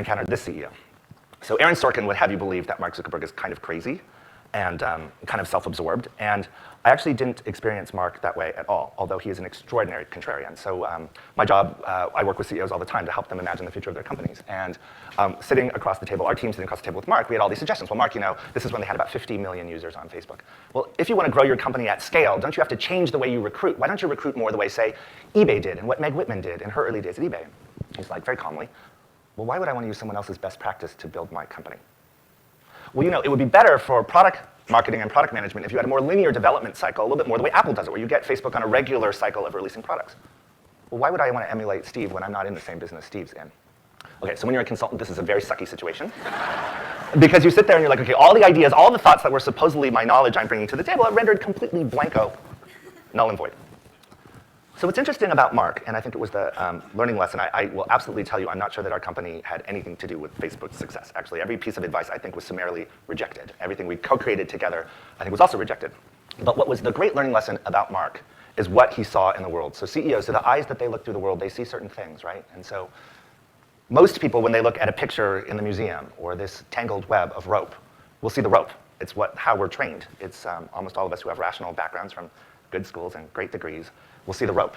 encountered this CEO. So Aaron Sorkin would have you believe that Mark Zuckerberg is kind of crazy and kind of self-absorbed. And I actually didn't experience Mark that way at all, although he is an extraordinary contrarian. So my job, I work with CEOs all the time to help them imagine the future of their companies. And sitting across the table, our team sitting across the table with Mark, we had all these suggestions. Well, Mark, this is when they had about 50 million users on Facebook. Well, if you want to grow your company at scale, don't you have to change the way you recruit? Why don't you recruit more the way, say, eBay did and what Meg Whitman did in her early days at eBay? He's like, very calmly, well, why would I want to use someone else's best practice to build my company? Well, it would be better for product marketing and product management if you had a more linear development cycle, a little bit more the way Apple does it, where you get Facebook on a regular cycle of releasing products. Well, why would I want to emulate Steve when I'm not in the same business Steve's in? Okay, so when you're a consultant, this is a very sucky situation. Because you sit there and you're like, okay, all the ideas, all the thoughts that were supposedly my knowledge I'm bringing to the table are rendered completely blanco, null and void. So what's interesting about Mark, and I think it was the learning lesson, I will absolutely tell you, I'm not sure that our company had anything to do with Facebook's success. Actually, every piece of advice I think was summarily rejected. Everything we co-created together I think was also rejected. But what was the great learning lesson about Mark is what he saw in the world. So CEOs, so the eyes that they look through the world, they see certain things, right? And so most people, when they look at a picture in the museum or this tangled web of rope, will see the rope. It's how we're trained. It's almost all of us who have rational backgrounds from good schools and great degrees will see the rope.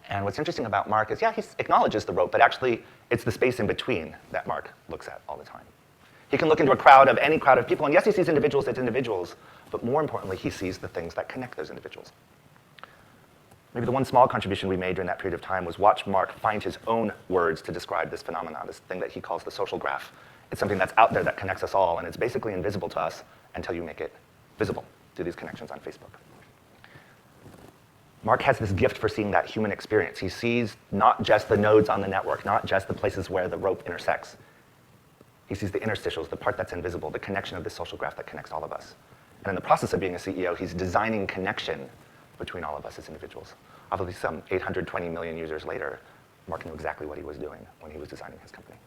And what's interesting about Mark is, yeah, he acknowledges the rope, but actually it's the space in between that Mark looks at all the time. He can look into any crowd of people, and yes, he sees individuals as individuals, but more importantly, he sees the things that connect those individuals. Maybe the one small contribution we made during that period of time was watch Mark find his own words to describe this phenomenon, this thing that he calls the social graph. It's something that's out there that connects us all, and it's basically invisible to us until you make it visible through these connections on Facebook. Mark has this gift for seeing that human experience. He sees not just the nodes on the network, not just the places where the rope intersects. He sees the interstitials, the part that's invisible, the connection of the social graph that connects all of us. And in the process of being a CEO, he's designing connection between all of us as individuals. Obviously, some 820 million users later, Mark knew exactly what he was doing when he was designing his company.